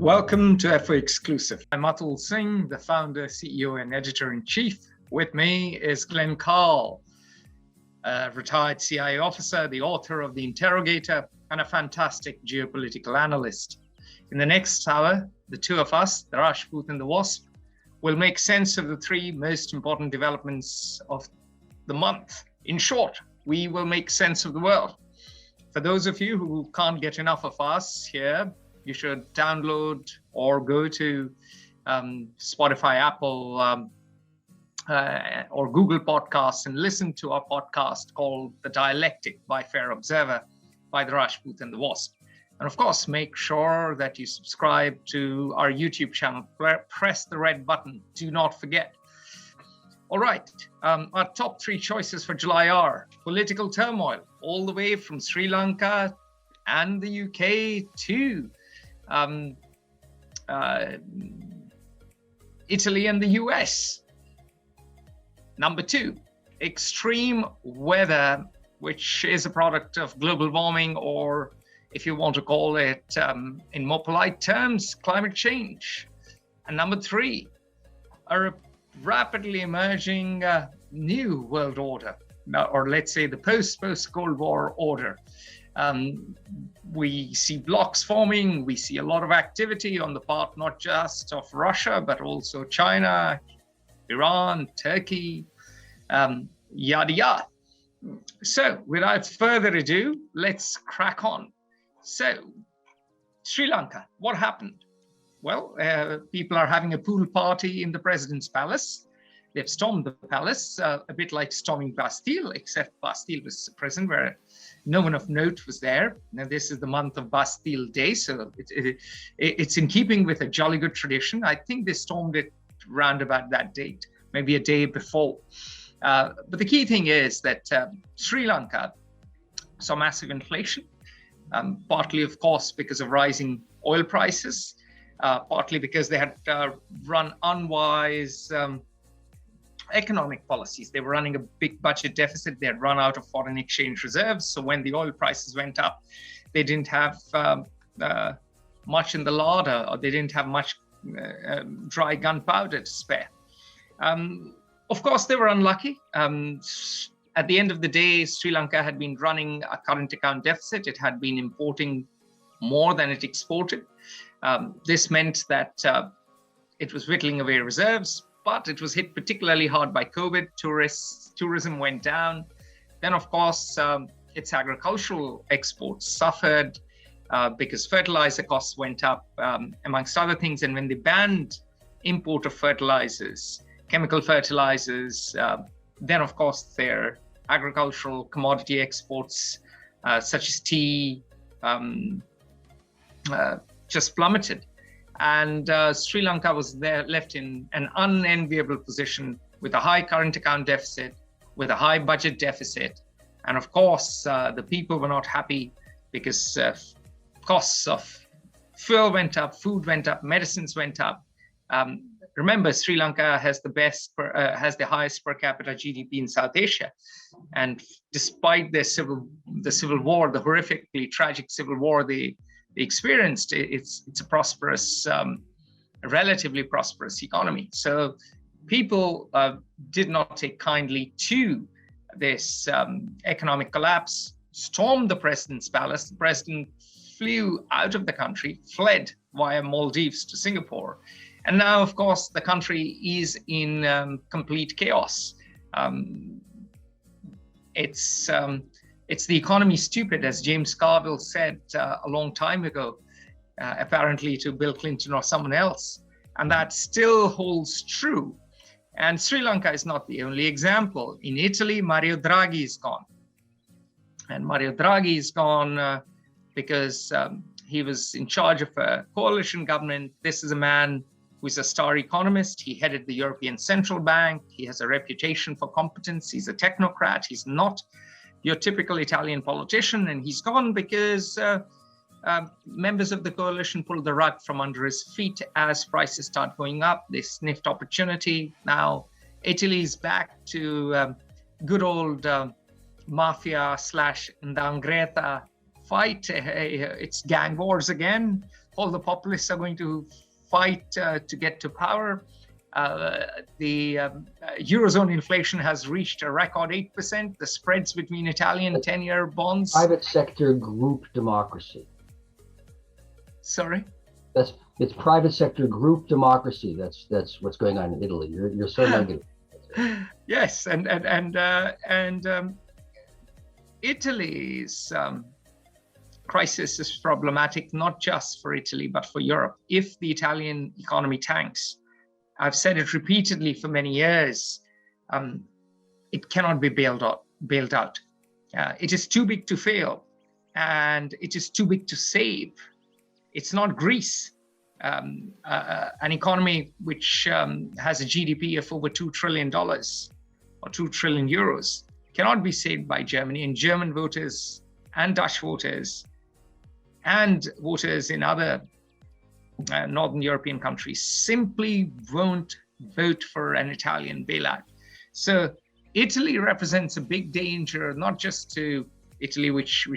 Welcome to FO Exclusive. I'm Atul Singh, the founder, CEO, and editor-in-chief. With me is Glenn Carle, a retired CIA officer, the author of The Interrogator, and a fantastic geopolitical analyst. In the next hour, the two of us, the Rajput and the Wasp, will make sense of the three most important developments of the month. In short, we will make sense of the world. For those of you who can't get enough of us here, you should download or go to Spotify, Apple, or Google Podcasts and listen to our podcast called The Dialectic by Fair Observer by the Rajput and the Wasp. And of course, make sure that you subscribe to our YouTube channel. Press the red button. Do not forget. All right, our top three choices for July are political turmoil, all the way from Sri Lanka and the UK to Italy and the US. Number two, extreme weather, which is a product of global warming, or if you want to call it in more polite terms, climate change. And number three, a rapidly emerging new world order, or let's say the post-Cold War order. We see blocks forming, we see a lot of activity on the part not just of Russia, but also China, Iran, Turkey, yada yada. So without further ado, let's crack on. So Sri Lanka, what happened? Well, people are having a pool party in the president's palace. They've stormed the palace, a bit like storming Bastille, except Bastille was a prison where no one of note was there. Now, this is the month of Bastille Day, so it's in keeping with a jolly good tradition. I think they stormed it round about that date, maybe a day before. But the key thing is that Sri Lanka saw massive inflation, partly, of course, because of rising oil prices, partly because they had run unwise economic policies. They were running a big budget deficit. They had run out of foreign exchange reserves. So when the oil prices went up, they didn't have much in the larder, or they didn't have much dry gunpowder to spare. Of course, they were unlucky. At the end of the day, Sri Lanka had been running a current account deficit. It had been importing more than it exported. This meant that it was whittling away reserves, but it was hit particularly hard by COVID. Tourism went down. Then, of course, its agricultural exports suffered because fertilizer costs went up, amongst other things. And when they banned import of fertilizers, chemical fertilizers, then, of course, their agricultural commodity exports, such as tea, just plummeted. And Sri Lanka was there left in an unenviable position with a high current account deficit, with a high budget deficit. And of course, the people were not happy because costs of fuel went up, food went up, medicines went up. Remember, Sri Lanka has the highest per capita GDP in South Asia. And despite the civil war, the horrifically tragic civil war they experienced, it's a prosperous, relatively prosperous economy. So people did not take kindly to this economic collapse, stormed the president's palace. The president flew out of the country, fled via Maldives to Singapore. And now, of course, the country is in complete chaos. It's the economy stupid, as James Carle said a long time ago, apparently to Bill Clinton or someone else. And that still holds true. And Sri Lanka is not the only example. In Italy, Mario Draghi is gone. And Mario Draghi is gone because he was in charge of a coalition government. This is a man who is a star economist. He headed the European Central Bank. He has a reputation for competence. He's a technocrat. He's not your typical Italian politician, and he's gone because members of the coalition pulled the rug from under his feet as prices start going up. They sniffed opportunity. Now Italy's back to good old mafia / 'ndrangheta fight. It's gang wars again. all the populists are going to fight to get to power. The Eurozone inflation has reached a record 8%. The spreads between Italian 10-year bonds. Private sector group democracy. Sorry? It's private sector group democracy. That's what's going on in Italy. You're so negative. Yes, and Italy's crisis is problematic not just for Italy but for Europe. If the Italian economy tanks, I've said it repeatedly for many years, it cannot be bailed out. It is too big to fail, and it is too big to save. It's not Greece, an economy which has a GDP of over $2 trillion or 2 trillion euros, cannot be saved by Germany. And German voters and Dutch voters and voters in other Northern European countries simply won't vote for an Italian bailout. So Italy represents a big danger, not just to Italy, which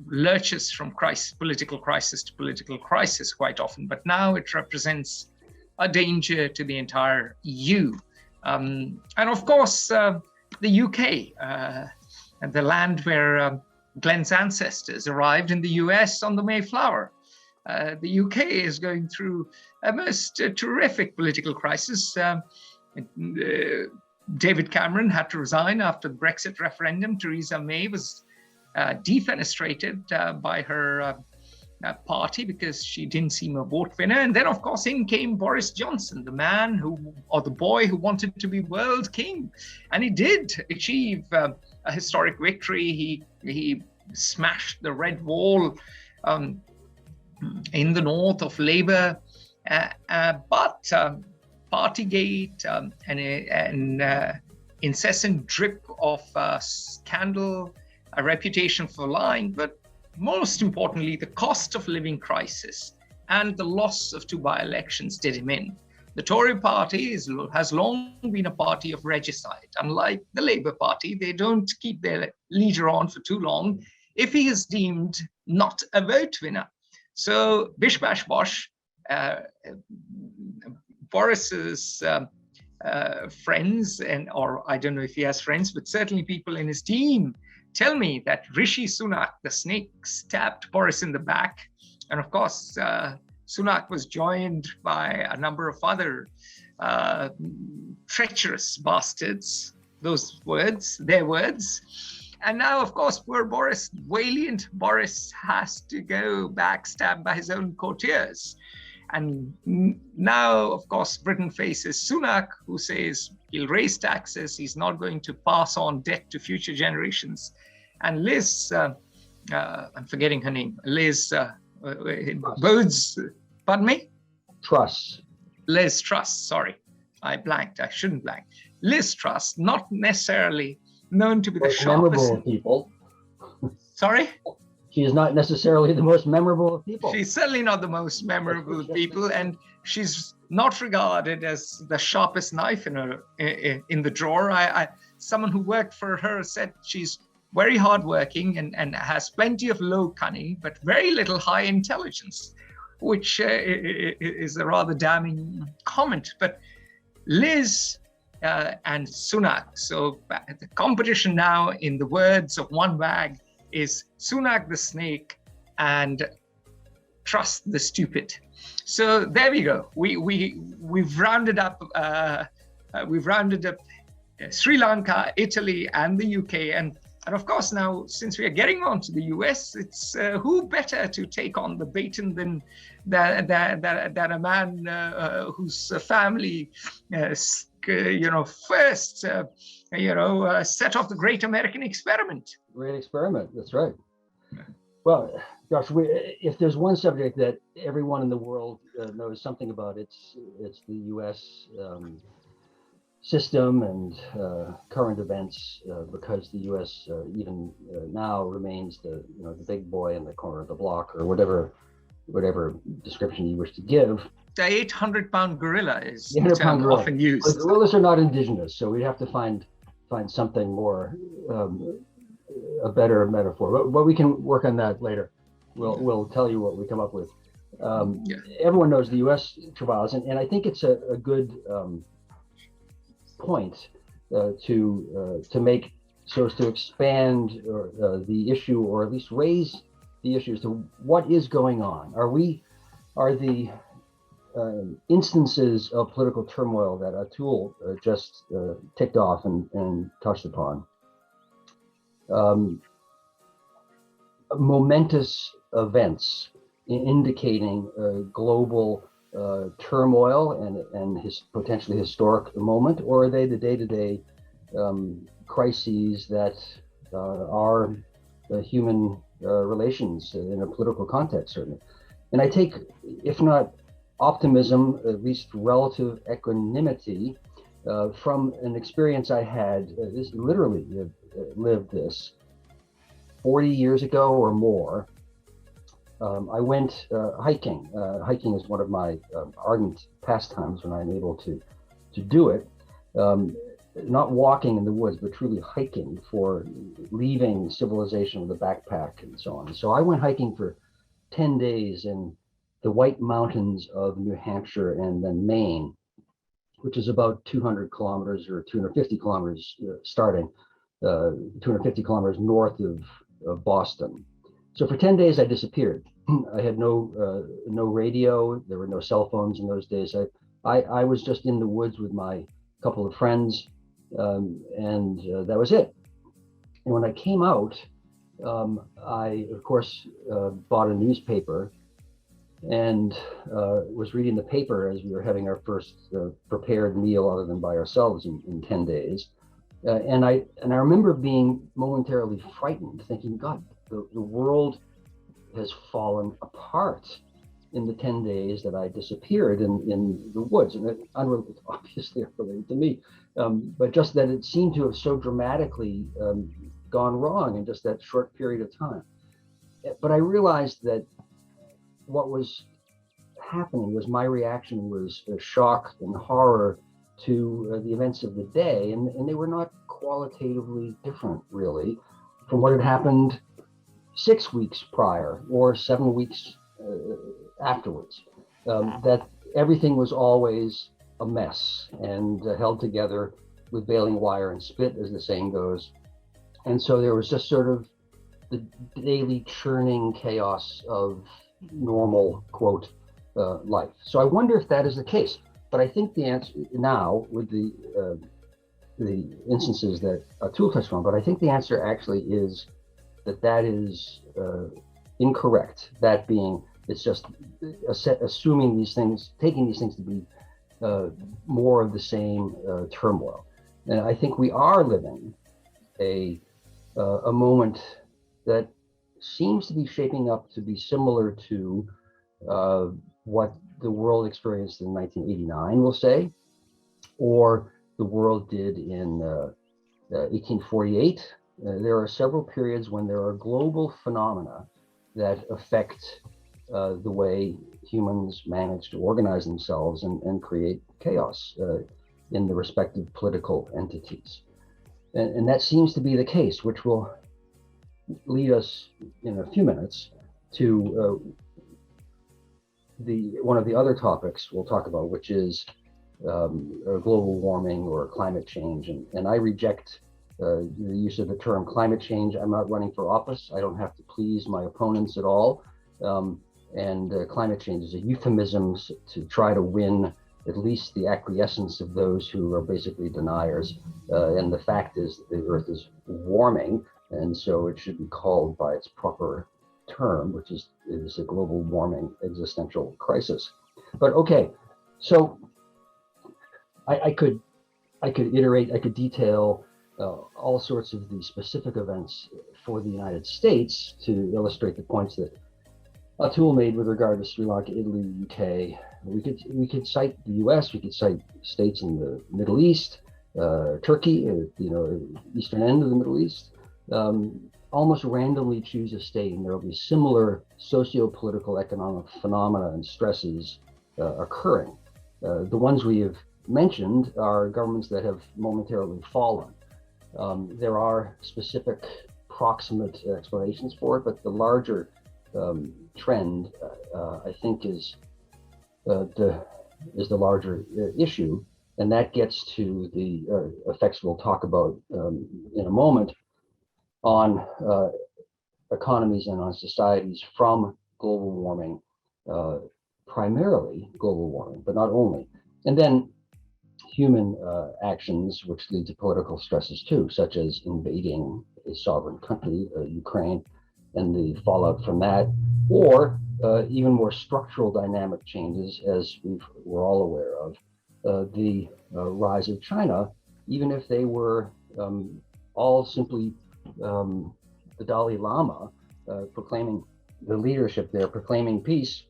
lurches from political crisis to political crisis quite often, but now it represents a danger to the entire EU. And of course, the UK, and the land where Glenn's ancestors arrived in the US on the Mayflower. The UK is going through a most terrific political crisis. David Cameron had to resign after the Brexit referendum. Theresa May was defenestrated by her party because she didn't seem a vote winner. And then, of course, in came Boris Johnson, the man the boy who wanted to be world king. And he did achieve a historic victory. He smashed the red wall in the north of Labour, but Partygate and an incessant drip of scandal, a reputation for lying, but most importantly, the cost of living crisis and the loss of 2 by-elections did him in. The Tory party has long been a party of regicide. Unlike the Labour Party, they don't keep their leader on for too long if he is deemed not a vote winner. So bish bash bosh, Boris's friends, or I don't know if he has friends, but certainly people in his team tell me that Rishi Sunak, the snake, stabbed Boris in the back. And of course, Sunak was joined by a number of other treacherous bastards, their words. And now, of course, poor Boris, valiant Boris, has to go backstabbed by his own courtiers. And now, of course, Britain faces Sunak, who says he'll raise taxes, he's not going to pass on debt to future generations. And Liz, I'm forgetting her name, Liz Bodes, pardon me? Truss. Liz Truss, sorry, I blanked, I shouldn't blank. Liz Truss, not necessarily known to be the sharpest. Memorable people. Sorry? She is not necessarily the most memorable of people. She's certainly not the most memorable of people, and she's not regarded as the sharpest knife in the drawer. Someone who worked for her said she's very hardworking and has plenty of low cunning, but very little high intelligence, which is a rather damning comment. But Liz and Sunak, so the competition now, in the words of one wag, is Sunak the snake and Truss the stupid. So there we go. We've rounded up Sri Lanka, Italy, and the UK, and of course now, since we are getting on to the US, it's who better to take on the baton than a man whose family first set off the great American experiment. Great experiment, that's right. Well, Josh, if there's one subject that everyone in the world knows something about, it's the U.S. System and current events, because the U.S. even now remains the big boy in the corner of the block, or whatever description you wish to give. The 800-pound gorilla is the term often used. But gorillas are not indigenous, so we'd have to find something more, a better metaphor. But we can work on that later. we'll tell you what we come up with. Yeah. Everyone knows the U.S. travails, and I think it's a good point to make, so as to expand the issue, or at least raise the issue as to what is going on. Are the instances of political turmoil that Atul just ticked off and touched upon momentous events indicating global turmoil and potentially historic moment, or are they the day-to-day crises that are human relations in a political context, certainly? And I take, if not optimism, at least relative equanimity from an experience I had, literally lived this 40 years ago or more. I went hiking. Hiking is one of my ardent pastimes when I'm able to do it. Not walking in the woods, but truly hiking, for leaving civilization with a backpack and so on. So I went hiking for 10 days in the White Mountains of New Hampshire and then Maine, which is about 200 kilometers or 250 kilometers starting, 250 kilometers north of Boston. So for 10 days I disappeared. I had no radio. There were no cell phones in those days. I was just in the woods with my couple of friends, and that was it. And when I came out, I of course bought a newspaper and was reading the paper as we were having our first prepared meal other than by ourselves in 10 days. And I remember being momentarily frightened, thinking, God, the world has fallen apart in the 10 days that I disappeared in the woods. And it obviously unrelated to me, but just that it seemed to have so dramatically gone wrong in just that short period of time. But I realized that what was happening was my reaction was shock and horror to the events of the day, and they were not qualitatively different, really, from what had happened 6 weeks prior or 7 weeks afterwards. That everything was always a mess and held together with baling wire and spit, as the saying goes. And so there was just sort of the daily churning chaos of normal, quote, life. So I wonder if that is the case. But I think the answer now, with the instances that Atul touched on, but I think the answer actually is that is incorrect. That being, it's just assuming these things, taking these things to be more of the same turmoil. And I think we are living a moment that seems to be shaping up to be similar to what the world experienced in 1989, we'll say, or the world did in 1848. There are several periods when there are global phenomena that affect the way humans manage to organize themselves and create chaos in the respective political entities. And that seems to be the case, which will lead us in a few minutes to one of the other topics we'll talk about, which is global warming or climate change. And I reject the use of the term climate change. I'm not running for office. I don't have to please my opponents at all. And climate change is a euphemism to try to win at least the acquiescence of those who are basically deniers. And the fact is that the Earth is warming, and so it should be called by its proper term, which is a global warming existential crisis. But okay, so I could iterate, I could detail all sorts of the specific events for the United States to illustrate the points that Atul made with regard to Sri Lanka, Italy, UK. We could cite the US, we could cite states in the Middle East, Turkey, eastern end of the Middle East. Almost randomly choose a state, and there will be similar socio-political, economic phenomena and stresses occurring. The ones we have mentioned are governments that have momentarily fallen. There are specific proximate explanations for it, but the larger trend, I think, is the larger issue, and that gets to the effects we'll talk about in a moment on economies and on societies from global warming, primarily global warming, but not only, and then human actions which lead to political stresses too, such as invading a sovereign country, Ukraine, and the fallout from that, or even more structural dynamic changes, as we're all aware of, the rise of China, even if they were all simply the Dalai Lama proclaiming the leadership there, proclaiming peace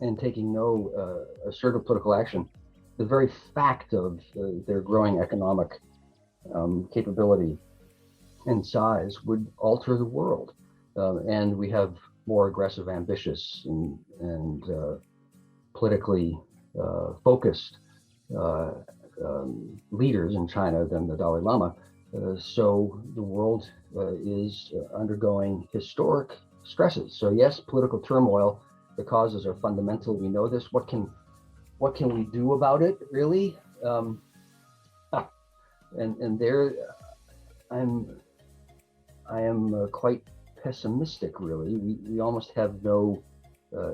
and taking no assertive political action. The very fact of their growing economic capability and size would alter the world. And we have more aggressive, ambitious, and politically focused leaders in China than the Dalai Lama. So the world is undergoing historic stresses. So yes, political turmoil, the causes are fundamental. We know this. What can we do about it, really? And there, I am quite pessimistic, really. We almost have no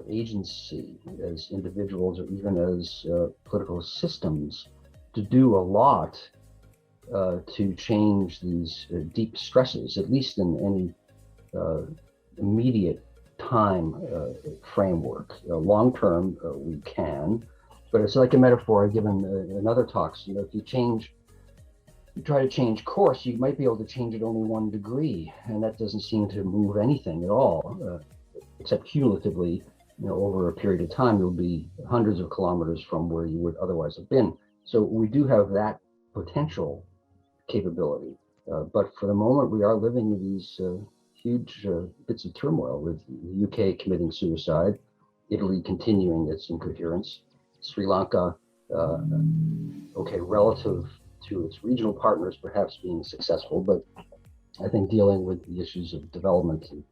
agency as individuals or even as political systems to do a lot to change these deep stresses, at least in any immediate time framework. Long term, we can, but it's like a metaphor I've given in other talks. You know, if you try to change course, you might be able to change it only 1 degree, and that doesn't seem to move anything at all, except cumulatively, you know, over a period of time, you'll be hundreds of kilometers from where you would otherwise have been. So we do have that potential capability, but for the moment, we are living in these huge bits of turmoil, with the UK committing suicide, Italy continuing its incoherence, Sri Lanka, okay, relative to its regional partners, perhaps being successful, but I think dealing with the issues of development and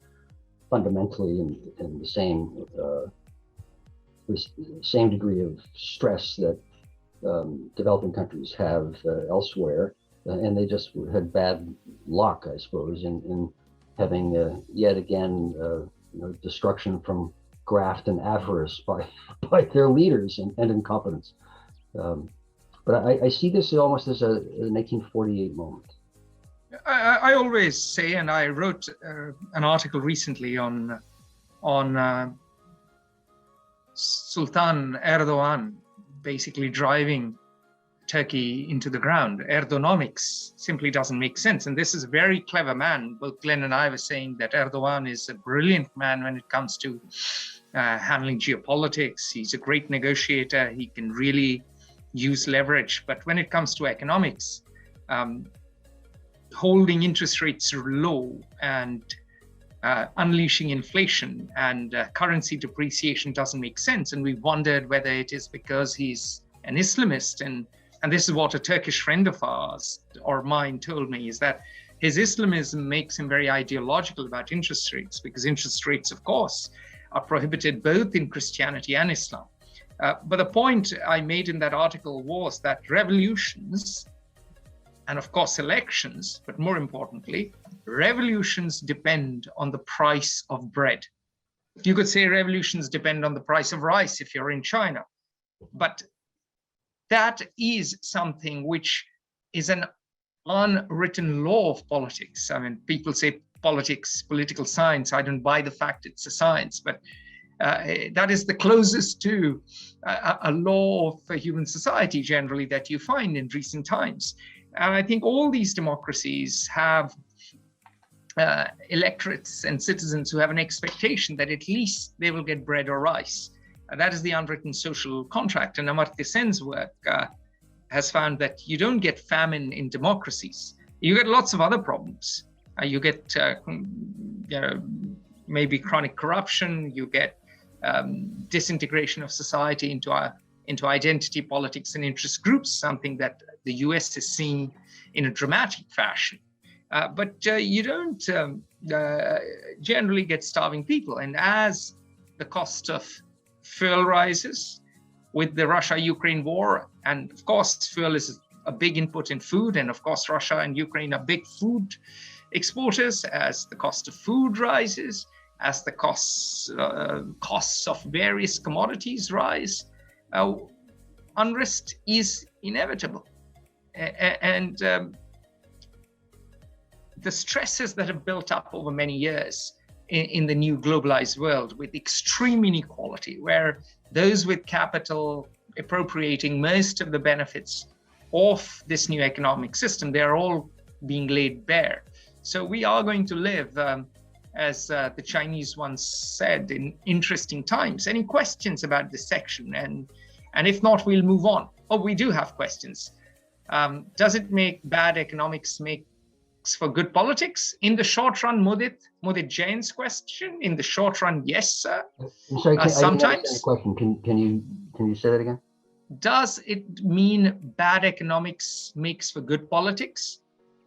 fundamentally in the same degree of stress that developing countries have elsewhere, and they just had bad luck, I suppose, in having yet again destruction from graft and avarice by their leaders and incompetence. But I see this almost as a 1948 moment. I always say, and I wrote an article recently on Sultan Erdogan basically driving Turkey into the ground. Erdonomics simply doesn't make sense. And this is a very clever man. Both Glenn and I were saying that Erdogan is a brilliant man when it comes to handling geopolitics. He's a great negotiator. He can really use leverage. But when it comes to economics, holding interest rates low and unleashing inflation and currency depreciation doesn't make sense. And we wondered whether it is because he's an Islamist. And this is what a Turkish friend of ours or mine told me, is that his Islamism makes him very ideological about interest rates, because interest rates, of course, are prohibited both in Christianity and Islam. But the point I made in that article was that revolutions, and of course elections, but more importantly, revolutions depend on the price of bread. You could say revolutions depend on the price of rice if you're in China, but that is something which is an unwritten law of politics. I mean, people say politics, political science. I don't buy the fact it's a science, but that is the closest to a law of human society generally that you find in recent times. And I think all these democracies have electorates and citizens who have an expectation that at least they will get bread or rice. That is the unwritten social contract. And Amartya Sen's work has found that you don't get famine in democracies. You get lots of other problems. You get maybe chronic corruption. You get disintegration of society into identity politics and interest groups, something that the US is seeing in a dramatic fashion. but you don't generally get starving people. And as the cost of fuel rises with the Russia-Ukraine war, and of course fuel is a big input in food, and of course Russia and Ukraine are big food exporters, as the cost of food rises, as the costs of various commodities rise, unrest is inevitable. And the stresses that have built up over many years in the new globalized world, with extreme inequality, where those with capital appropriating most of the benefits of this new economic system, they're all being laid bare. So we are going to live, as the Chinese once said, in interesting times. Any questions about this section? And if not, we'll move on. Oh, we do have questions. Does it make bad economics make for good politics? In the short run, Mudit Jain's question, in the short run, yes, sir. I'm sorry, sometimes. Question. Can you say that again? Does it mean bad economics makes for good politics?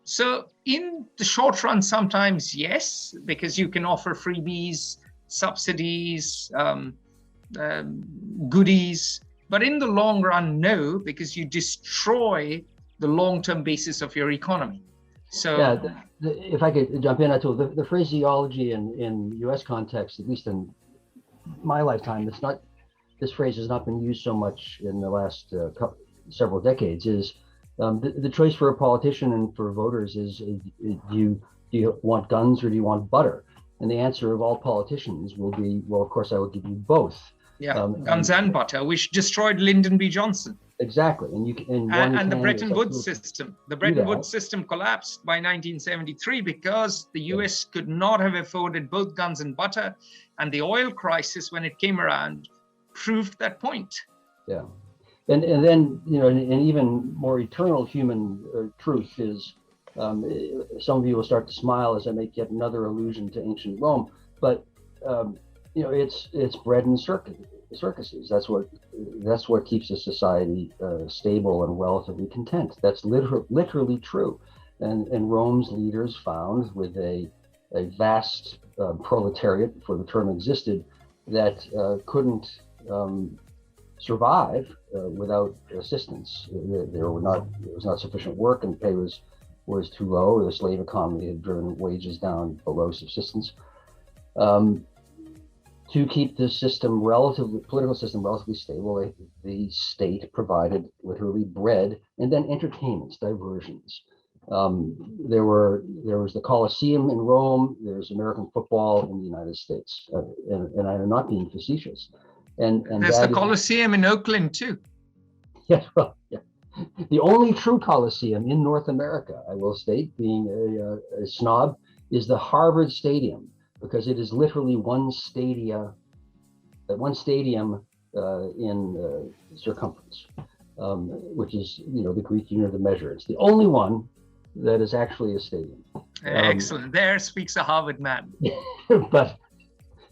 So in the short run, sometimes yes, because you can offer freebies, subsidies, goodies. But in the long run, no, because you destroy the long-term basis of your economy. So yeah, if I could jump in, Atul, the phraseology in U.S. context, at least in my lifetime, this phrase has not been used so much in the last several decades, is the choice for a politician and for voters is, do you want guns or do you want butter? And the answer of all politicians will be, well, of course, I will give you both. Yeah, guns and butter, which destroyed Lyndon B. Johnson. Exactly, and the Bretton Woods system. The Bretton Woods system collapsed by 1973 because the U.S. could not have afforded both guns and butter, and the oil crisis, when it came around, proved that point. Yeah, and then an even more eternal human truth is, some of you will start to smile as I make yet another allusion to ancient Rome, but it's bread and circuses. That's what keeps a society stable and relatively content. That's literally true. And Rome's leaders found, with a vast proletariat, before the term existed, that couldn't survive without assistance. There was not sufficient work, and pay was too low. The slave economy had driven wages down below subsistence. To keep the political system relatively stable, the state provided literally bread and then entertainments, diversions. There was the Colosseum in Rome. There's American football in the United States, and I'm not being facetious. And there's the Colosseum in Oakland too. Yes, well, yeah. The only true Colosseum in North America, I will state, being a snob, is the Harvard Stadium, because it is literally one stadium in circumference, which is the Greek unit of measure. It's the only one that is actually a stadium. Excellent. There speaks a Harvard man. But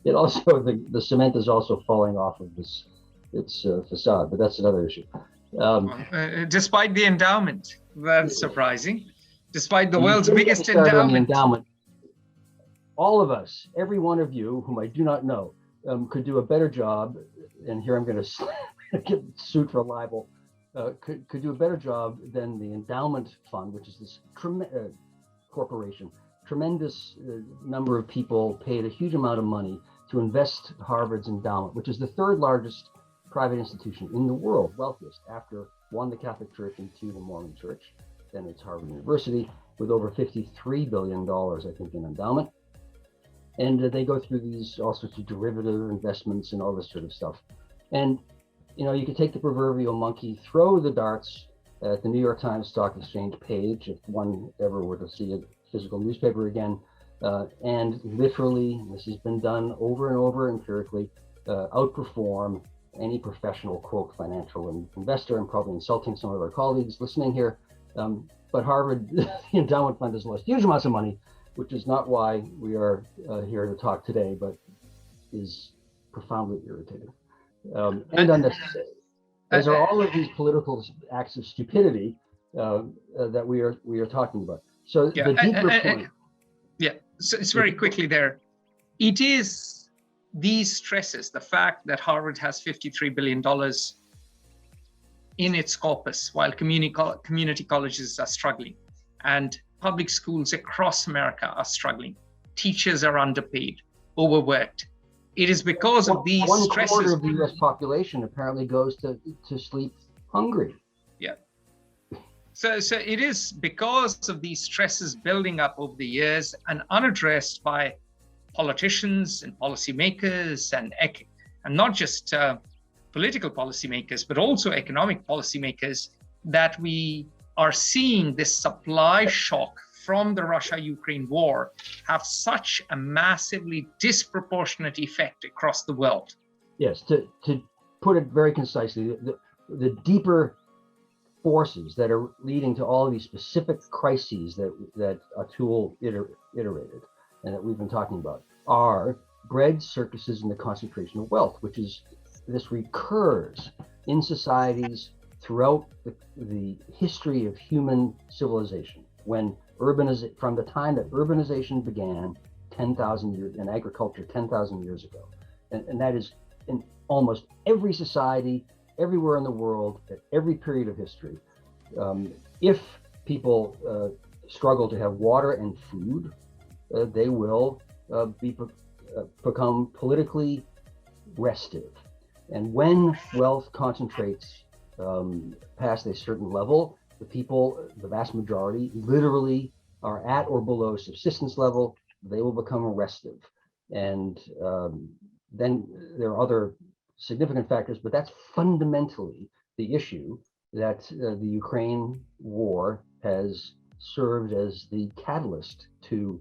it also the cement is also falling off of its facade, but that's another issue. Despite the endowment, that's surprising. Despite the world's biggest endowment. All of us, every one of you whom I do not know, could do a better job, and here I'm going to get sued for libel, could do a better job than the endowment fund, which is this corporation. Tremendous number of people paid a huge amount of money to invest Harvard's endowment, which is the third largest private institution in the world, wealthiest, after one, the Catholic Church, and two, the Mormon Church. Then it's Harvard University, with over $53 billion, I think, in endowment. And they go through these all sorts of derivative investments and all this sort of stuff. And, you could take the proverbial monkey, throw the darts at the New York Times Stock Exchange page, if one ever were to see a physical newspaper again, and literally, this has been done over and over empirically, outperform any professional, quote, financial investor. I'm probably insulting some of our colleagues listening here, but Harvard, the endowment fund, has lost huge amounts of money, which is not why we are here to talk today, but is profoundly irritating and unnecessary. As are all of these political acts of stupidity that we are talking about. So the deeper point. Yeah, so it's very quickly there. It is these stresses, the fact that Harvard has $53 billion in its corpus, while community colleges are struggling, and public schools across America are struggling. Teachers are underpaid, overworked. It is because of these stresses. 1/4 of the U.S. population apparently goes to sleep hungry. Yeah. So it is because of these stresses building up over the years and unaddressed by politicians and policymakers, and not just political policymakers, but also economic policymakers, that we are seeing this supply shock from the Russia-Ukraine war have such a massively disproportionate effect across the world. Yes, to put it very concisely, the deeper forces that are leading to all of these specific crises that Atul iterated and that we've been talking about are bread, circuses, and the concentration of wealth, which is, this recurs in societies throughout the history of human civilization. When from the time that urbanization began 10,000 years, and agriculture 10,000 years ago, and that is in almost every society, everywhere in the world, at every period of history. If people struggle to have water and food, they will become politically restive. And when wealth concentrates past a certain level, the people, the vast majority, literally are at or below subsistence level. They will become restive. And then there are other significant factors, but that's fundamentally the issue that the Ukraine war has served as the catalyst to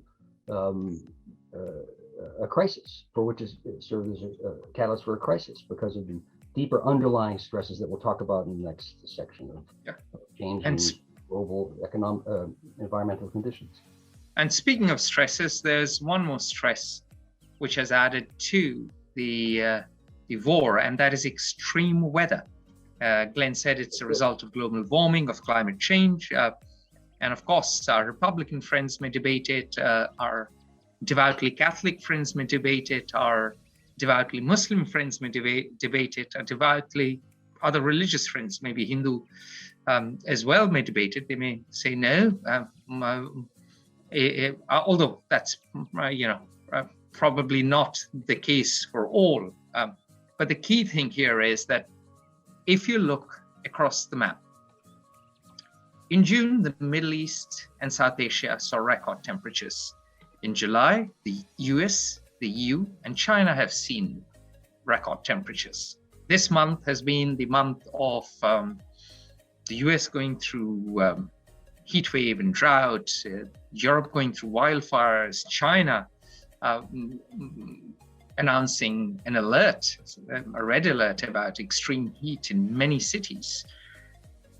a crisis, for which is served as a catalyst for a crisis because of the deeper underlying stresses that we'll talk about in the next section of changing global economic environmental conditions. And speaking of stresses, there's one more stress which has added to the war, and that is extreme weather. Glenn said it's a result of global warming, of climate change. And of course, our Republican friends may debate it, our devoutly Catholic friends may debate it, our devoutly Muslim friends may debate it, our devoutly other religious friends, maybe Hindu as well, may debate it. They may say no, although that's probably not the case for all. But the key thing here is that if you look across the map, in June, the Middle East and South Asia saw record temperatures. In July, the US, the EU, and China have seen record temperatures. This month has been the month of the US going through heat wave and drought, Europe going through wildfires, China announcing an alert, a red alert about extreme heat in many cities.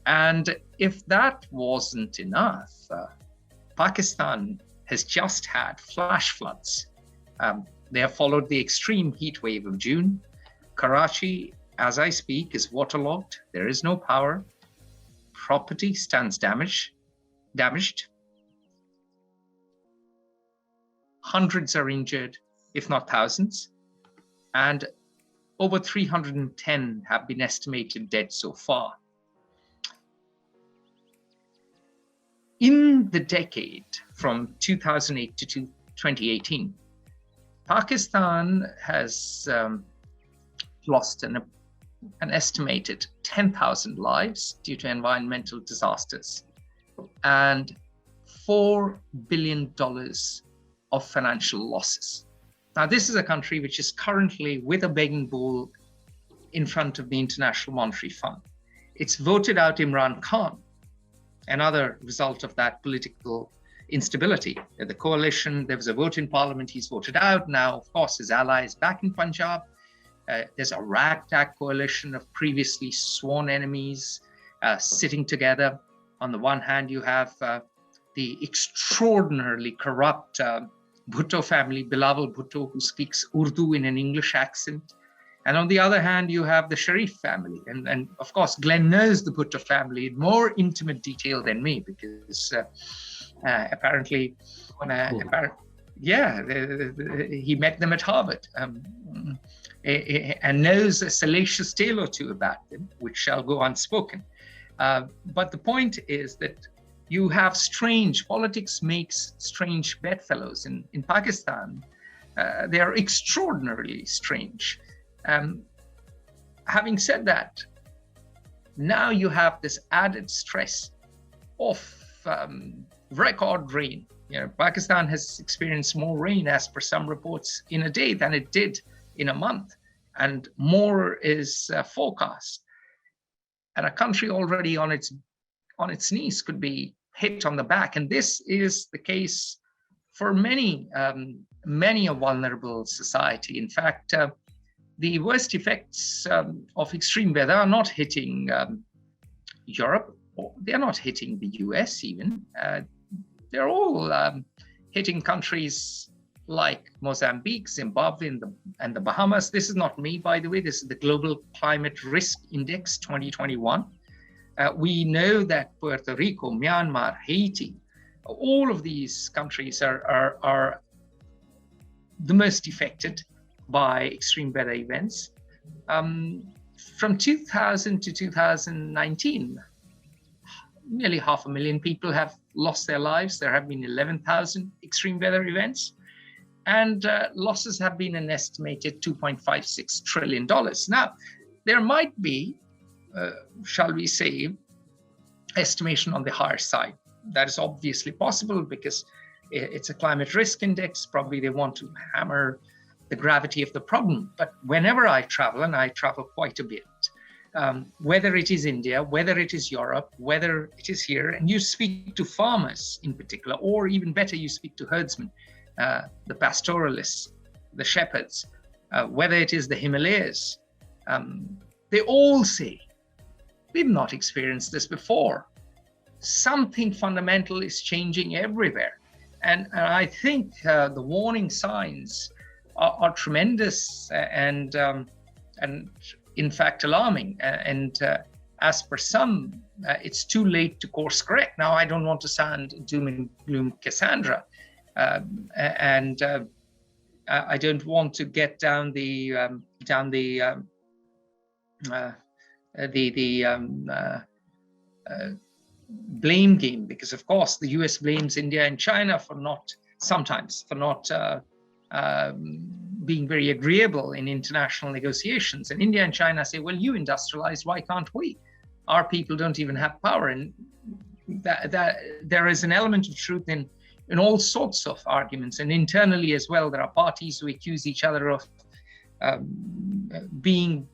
And if that wasn't enough, Pakistan has just had flash floods. They have followed the extreme heat wave of June. Karachi, as I speak, is waterlogged. There is no power. Property stands damaged. Hundreds are injured, if not thousands. And over 310 have been estimated dead so far. In the decade from 2008 to 2018, Pakistan has lost an estimated 10,000 lives due to environmental disasters and $4 billion of financial losses. Now, this is a country which is currently with a begging bowl in front of the International Monetary Fund. It's voted out Imran Khan, another result of that political instability. The coalition, there was a vote in parliament, he's voted out. Now, of course, his allies back in Punjab. There's a ragtag coalition of previously sworn enemies sitting together. On the one hand, you have the extraordinarily corrupt Bhutto family, Bilawal Bhutto, who speaks Urdu in an English accent. And on the other hand, you have the Sharif family. And of course, Glenn knows the Bhutto family in more intimate detail than me, because Apparently, he met them at Harvard and knows a salacious tale or two about them, which shall go unspoken. But the point is that you have politics makes strange bedfellows. In Pakistan, they are extraordinarily strange. Having said that, now you have this added stress of record rain. Pakistan has experienced more rain, as per some reports, in a day than it did in a month, and more is forecast. And a country already on its knees could be hit on the back, and this is the case for many a vulnerable society. In fact, the worst effects of extreme weather are not hitting Europe, or they're not hitting the US even. They're all hitting countries like Mozambique, Zimbabwe, and the Bahamas. This is not me, by the way. This is the Global Climate Risk Index 2021. We know that Puerto Rico, Myanmar, Haiti, all of these countries are the most affected by extreme weather events. From 2000 to 2019, nearly 500,000 people have lost their lives. There have been 11,000 extreme weather events, and losses have been an estimated $2.56 trillion. Now, there might be, shall we say, estimation on the higher side. That is obviously possible because it's a climate risk index. Probably they want to hammer the gravity of the problem. But whenever I travel, and I travel quite a bit, whether it is India, whether it is Europe, whether it is here, and you speak to farmers in particular, or even better, you speak to herdsmen, the pastoralists, the shepherds, whether it is the Himalayas, they all say, we've not experienced this before. Something fundamental is changing everywhere. And I think the warning signs are tremendous and in fact alarming. And as per some, it's too late to course correct. Now, I don't want to sound doom and gloom Cassandra, and I don't want to get down the blame game, because of course the US blames India and China for not being very agreeable in international negotiations. And India and China say, well, you industrialized, why can't we? Our people don't even have power. And that there is an element of truth in all sorts of arguments. And internally as well, there are parties who accuse each other of being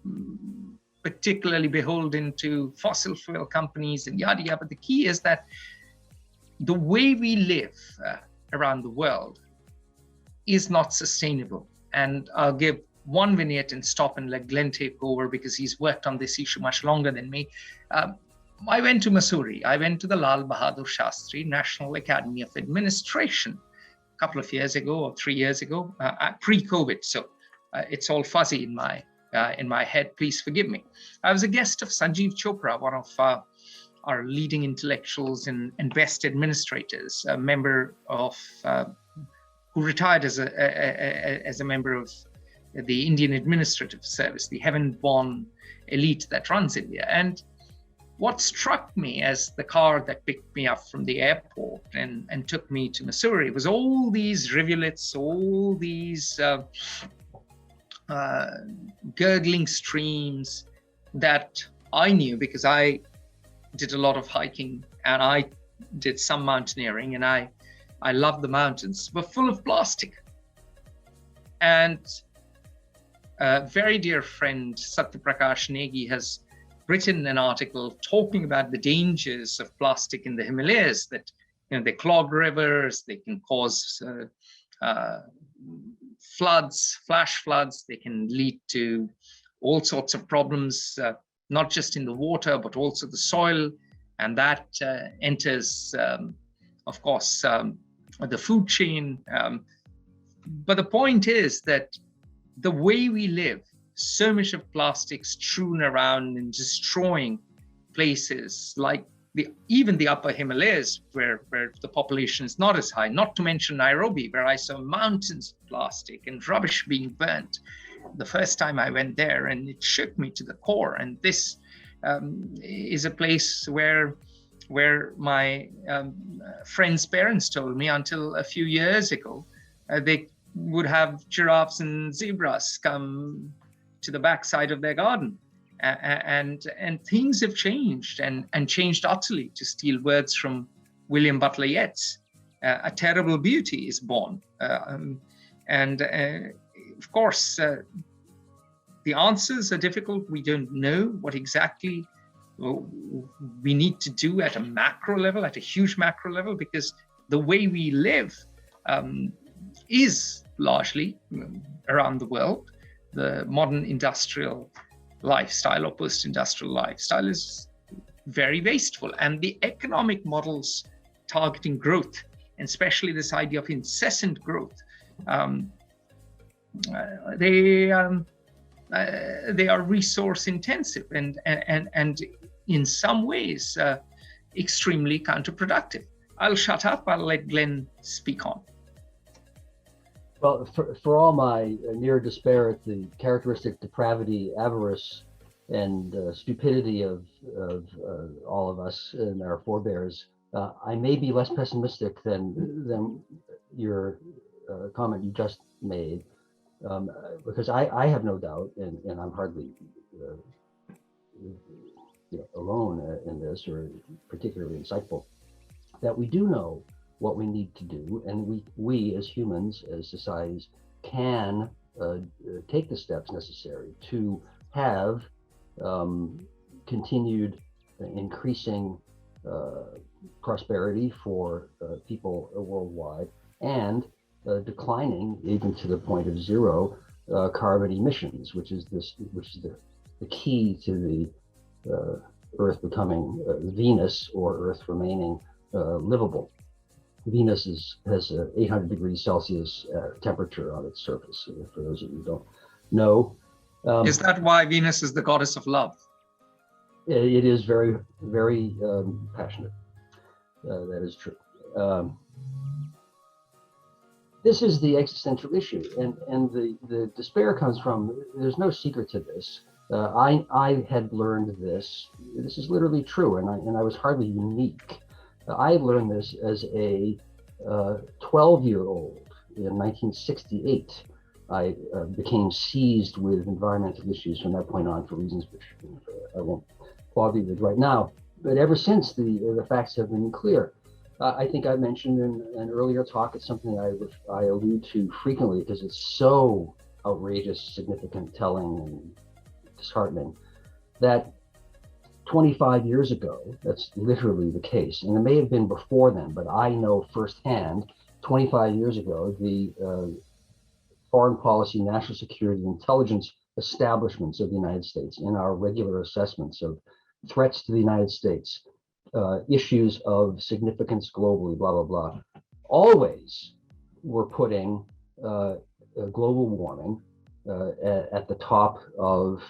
particularly beholden to fossil fuel companies and yada yada. But the key is that the way we live around the world is not sustainable. And I'll give one vignette and stop and let Glenn take over because he's worked on this issue much longer than me. I went to Missouri. I went to the Lal Bahadur Shastri National Academy of Administration a couple of years ago or 3 years ago, pre-COVID. So it's all fuzzy in my head. Please forgive me. I was a guest of Sanjeev Chopra, one of our leading intellectuals and best administrators, a member of who retired as a member of the Indian Administrative Service, the heaven-born elite that runs India. And what struck me as the car that picked me up from the airport and took me to Missouri was all these rivulets, all these gurgling streams that I knew because I did a lot of hiking and I did some mountaineering, and I love the mountains, were full of plastic. And a very dear friend, Satyaprakash Negi, has written an article talking about the dangers of plastic in the Himalayas, that they clog rivers, they can cause floods, flash floods, they can lead to all sorts of problems, not just in the water, but also the soil. And that enters, of course, the food chain. But the point is that the way we live, so much of plastics strewn around and destroying places like even the upper Himalayas, where the population is not as high, not to mention Nairobi, where I saw mountains of plastic and rubbish being burnt the first time I went there, and it shook me to the core. And this is a place where my friends' parents told me until a few years ago, they would have giraffes and zebras come to the backside of their garden. And things have changed and changed utterly. To steal words from William Butler Yeats, a terrible beauty is born. Of course, the answers are difficult. We don't know what exactly we need to do at a macro level, at a huge macro level, because the way we live is largely around the world. The modern industrial lifestyle or post-industrial lifestyle is very wasteful, and the economic models targeting growth, and especially this idea of incessant growth, they are resource intensive and in some ways extremely counterproductive. I'll shut up. I'll let Glenn speak on. Well, for all my near despair at the characteristic depravity, avarice, and stupidity of all of us and our forebears, I may be less pessimistic than your comment you just made, because I have no doubt, and I'm hardly alone in this, or particularly insightful, that we do know what we need to do, and we as humans, as societies, can take the steps necessary to have continued increasing prosperity for people worldwide, and declining, even to the point of zero, carbon emissions, which is the key to the Earth becoming Venus, or Earth remaining livable. Venus has a 800 degrees Celsius temperature on its surface, for those of you who don't know. Is that why Venus is the goddess of love? It is very, very passionate. That is true. This is the existential issue, and the despair comes from, there's no secret to this. I had learned this. This is literally true, and I was hardly unique. I learned this as a 12-year-old in 1968. I became seized with environmental issues from that point on, for reasons which I won't bother you with right now. But ever since, the facts have been clear. I think I mentioned in an earlier talk, it's something I allude to frequently because it's so outrageous, significant, telling, and disheartening, that 25 years ago, that's literally the case, and it may have been before then, but I know firsthand, 25 years ago, the foreign policy, national security, intelligence establishments of the United States, in our regular assessments of threats to the United States, issues of significance globally, blah, blah, blah, always were putting global warming at the top of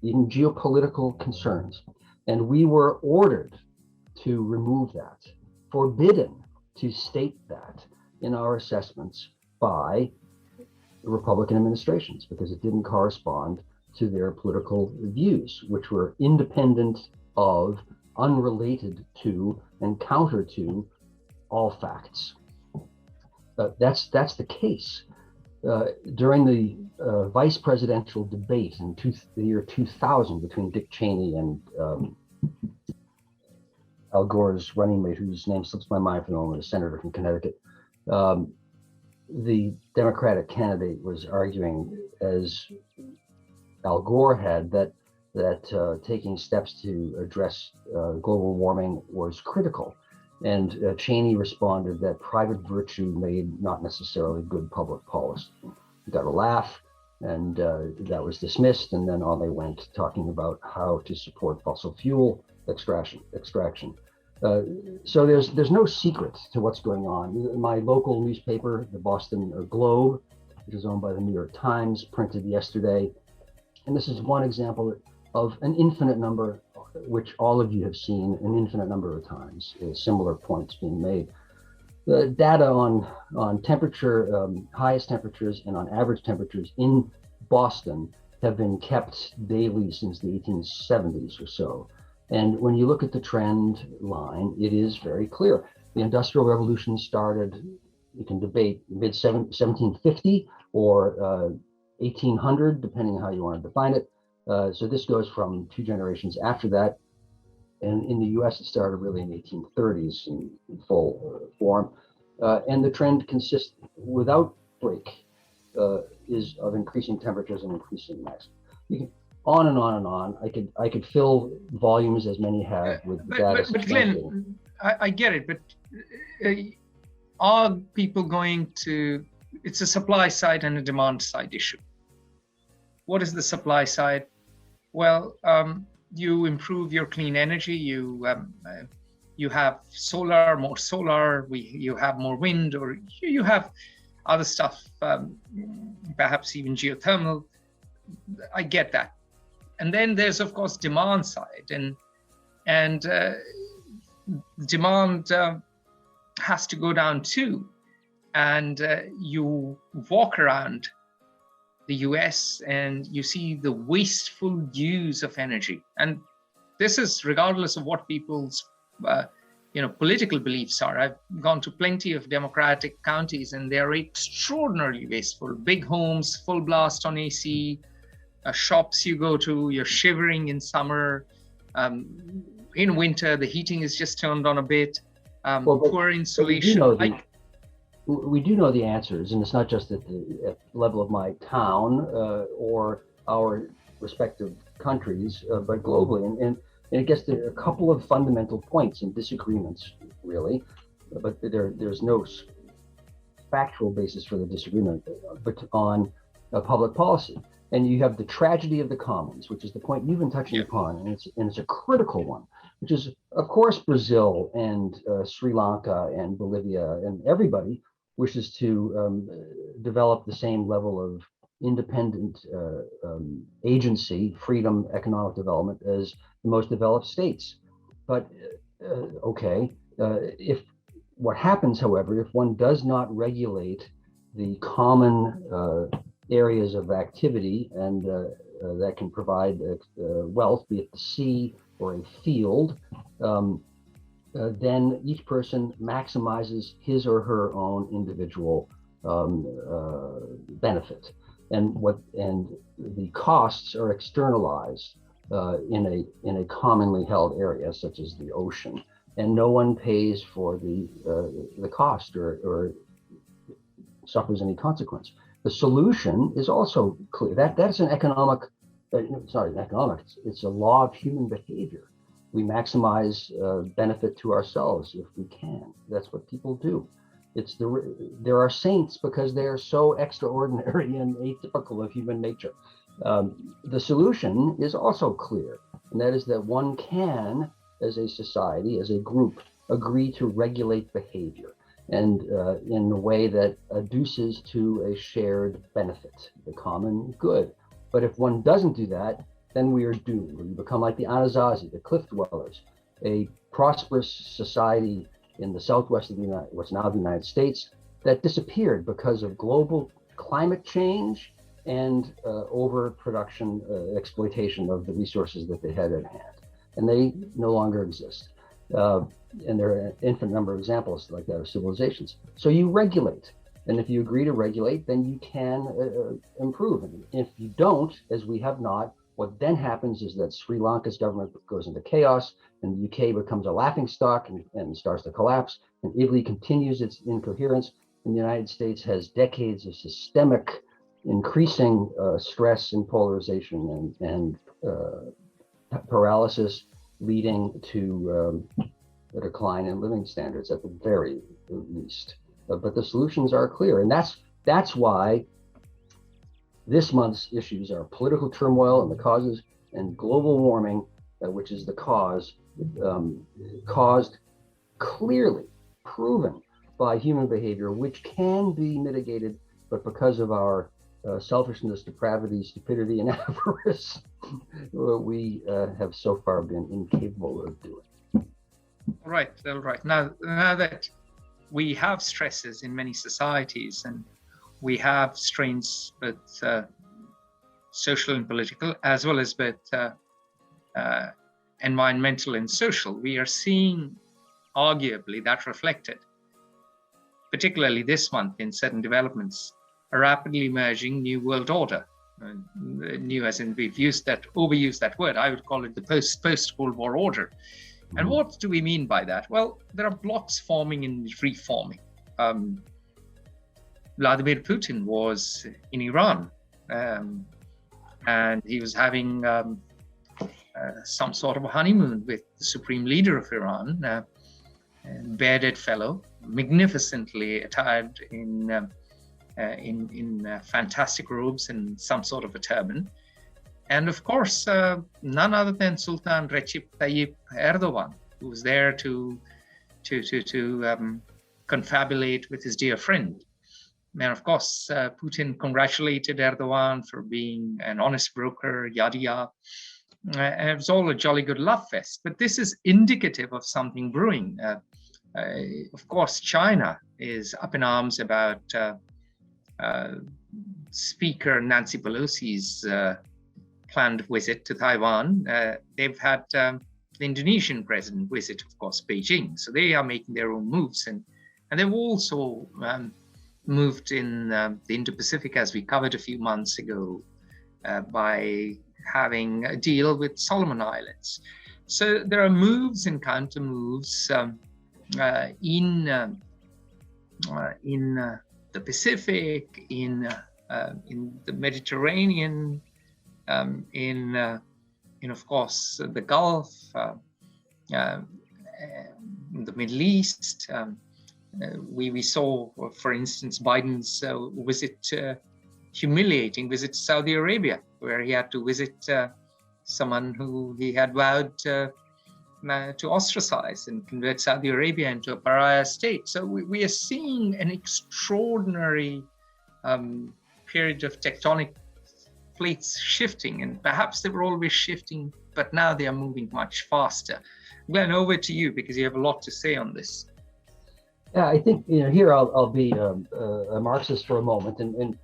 even geopolitical concerns. And we were ordered to remove that, forbidden to state that in our assessments by the Republican administrations, because it didn't correspond to their political views, which were independent of, unrelated to, and counter to all facts. That's the case. During the vice presidential debate in the year 2000 between Dick Cheney and Al Gore's running mate, whose name slips my mind for the moment, a senator from Connecticut, the Democratic candidate was arguing, as Al Gore had, that taking steps to address global warming was critical. And Cheney responded that private virtue made not necessarily good public policy. He got a laugh, and that was dismissed. And then on they went, talking about how to support fossil fuel extraction. So there's no secret to what's going on. My local newspaper, the Boston Globe, which is owned by the New York Times, printed yesterday. And this is one example of an infinite number which all of you have seen an infinite number of times, similar points being made. The data on temperature, highest temperatures and on average temperatures in Boston have been kept daily since the 1870s or so. And when you look at the trend line, it is very clear. The Industrial Revolution started, you can debate, mid 1750 or 1800, depending on how you want to define it. So this goes from 2 generations after that. And in the US, it started really in the 1830s in full form. And the trend consists, without break, is of increasing temperatures and increasing max. You can, on and on and on. I could fill volumes as many have with data. But Glenn, I get it, but are people going to, it's a supply side and a demand side issue. What is the supply side? Well, you improve your clean energy, you have solar, more solar, you have more wind, or you have other stuff, perhaps even geothermal. I get that. And then there's, of course, demand side, and demand has to go down too. And you walk around the US and you see the wasteful use of energy. And this is regardless of what people's political beliefs are. I've gone to plenty of Democratic counties and they're extraordinarily wasteful. Big homes, full blast on AC, shops you go to, you're shivering in summer. In winter, the heating is just turned on a bit. Poor insulation. We do know the answers, and it's not just at the level of my town or our respective countries, but globally. And it gets to a couple of fundamental points and disagreements, really, but there's no factual basis for the disagreement, but on public policy. And you have the tragedy of the commons, which is the point you've been touching upon, and it's a critical one, which is, of course, Brazil and Sri Lanka and Bolivia and everybody wishes to develop the same level of independent agency, freedom, economic development as the most developed states. But if what happens, however, if one does not regulate the common areas of activity and that can provide wealth, be it the sea or a field, then each person maximizes his or her own individual benefit, and the costs are externalized in a commonly held area such as the ocean, and no one pays for the cost or suffers any consequence. The solution is also clear. That's an economic. It's not an economic. It's a law of human behavior. We maximize benefit to ourselves if we can. That's what people do. There are saints because they are so extraordinary and atypical of human nature. The solution is also clear, and that is that one can, as a society, as a group, agree to regulate behavior, and in a way that adduces to a shared benefit, the common good. But if one doesn't do that, then we are doomed. We become like the Anasazi, the cliff dwellers, a prosperous society in the southwest of what's now the United States that disappeared because of global climate change and overproduction, exploitation of the resources that they had at hand. And they no longer exist. And there are an infinite number of examples like that of civilizations. So you regulate. And if you agree to regulate, then you can improve. And if you don't, as we have not, what then happens is that Sri Lanka's government goes into chaos, and the UK becomes a laughingstock and starts to collapse, and Italy continues its incoherence, and the United States has decades of systemic increasing stress and polarization and paralysis, leading to a decline in living standards at the very least. But the solutions are clear, and that's why this month's issues are political turmoil and the causes, and global warming, which is the cause, caused, clearly proven by human behavior, which can be mitigated, but because of our selfishness, depravity, stupidity, and avarice, we have so far been incapable of doing. All right. Now that we have stresses in many societies, and we have strains both social and political, as well as both environmental and social, we are seeing arguably that reflected, particularly this month in certain developments, a rapidly emerging new world order. New as in we've overused that word. I would call it the post-Cold War order. And what do we mean by that? Well, there are blocs forming and reforming. Vladimir Putin was in Iran, and he was having some sort of a honeymoon with the supreme leader of Iran, a bearded fellow, magnificently attired in fantastic robes and some sort of a turban. And of course, none other than Sultan Recep Tayyip Erdogan, who was there to confabulate with his dear friend. And of course, Putin congratulated Erdogan for being an honest broker, yada yada. And it was all a jolly good love fest. But this is indicative of something brewing. Of course, China is up in arms about Speaker Nancy Pelosi's planned visit to Taiwan. They've had the Indonesian president visit, of course, Beijing. So they are making their own moves. And they've also moved in the Indo-Pacific, as we covered a few months ago, by having a deal with Solomon Islands. So there are moves and counter moves in the Pacific, in the Mediterranean, in of course the Gulf, the Middle East. We saw, for instance, Biden's humiliating visit to Saudi Arabia, where he had to visit someone who he had vowed to ostracize and convert Saudi Arabia into a pariah state. So we are seeing an extraordinary period of tectonic plates shifting, and perhaps they were always shifting, but now they are moving much faster. Glenn, over to you, because you have a lot to say on this. Yeah, I think here I'll be a Marxist for a moment, and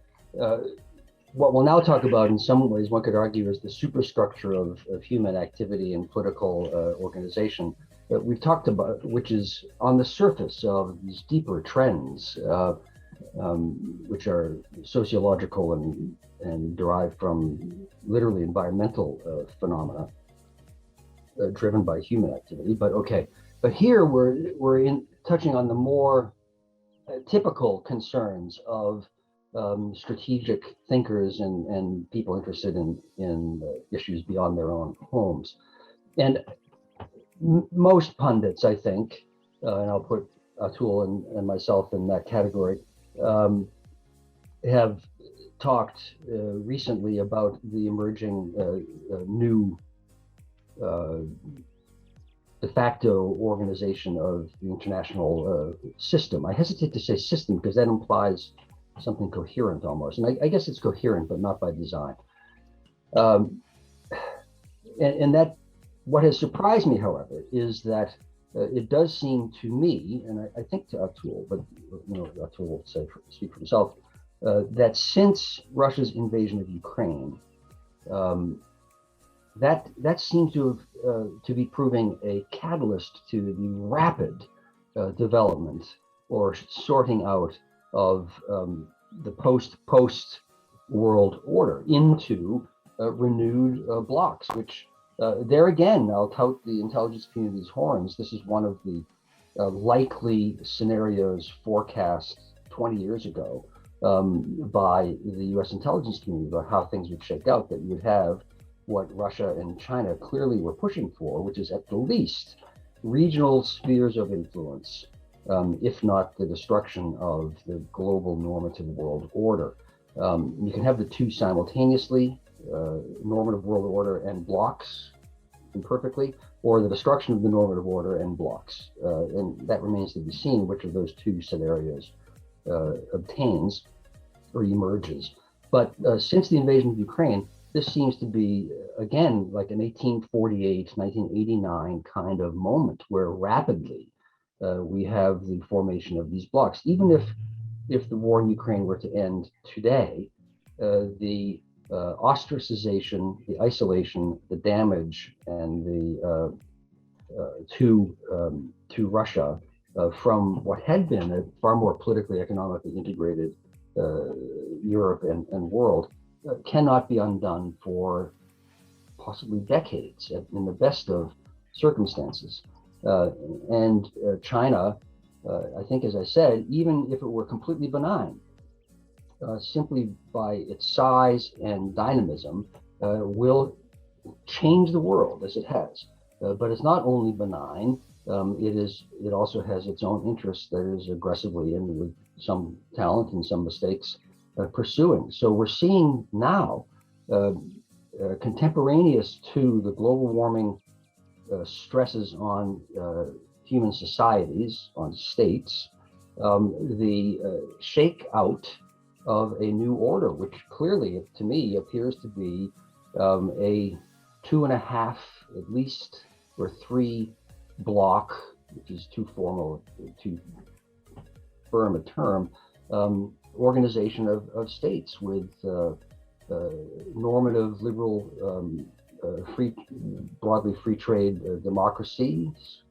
what we'll now talk about, in some ways, one could argue, is the superstructure of human activity and political organization that we've talked about, which is on the surface of these deeper trends, which are sociological and derived from literally environmental phenomena driven by human activity. But here we're touching on the more typical concerns of strategic thinkers and people interested in issues beyond their own homes. And most pundits, I think, and I'll put Atul and myself in that category, have talked recently about the emerging new de facto organization of the international system. I hesitate to say system because that implies something coherent almost. And I guess it's coherent, but not by design. And that, what has surprised me, however, is that it does seem to me, and I think to Atul, but Atul will speak for himself, that since Russia's invasion of Ukraine, that seems to be proving a catalyst to the rapid development or sorting out of the post world order into renewed blocks, which there again, I'll tout the intelligence community's horns. This is one of the likely scenarios forecast 20 years ago by the US intelligence community about how things would shake out, that you would have what Russia and China clearly were pushing for, which is at the least regional spheres of influence, if not the destruction of the global normative world order. You can have the two simultaneously, normative world order and blocks imperfectly, or the destruction of the normative order and blocks. And that remains to be seen which of those two scenarios obtains or emerges. But since the invasion of Ukraine, this seems to be, again, like an 1848, 1989 kind of moment where rapidly we have the formation of these blocs. Even if the war in Ukraine were to end today, the ostracization, the isolation, the damage, and the to Russia from what had been a far more politically, economically integrated Europe and world cannot be undone for possibly decades in the best of circumstances. And China, I think, as I said, even if it were completely benign, simply by its size and dynamism, will change the world as it has. But it's not only benign, it also has its own interests that is aggressively and with some talent and some mistakes pursuing. So we're seeing now, contemporaneous to the global warming stresses on human societies, on states, the shake out of a new order, which clearly, to me, appears to be a 2.5, at least, or 3 block, which is too formal, too firm a term, organization of states with normative, liberal, broadly free trade democracies,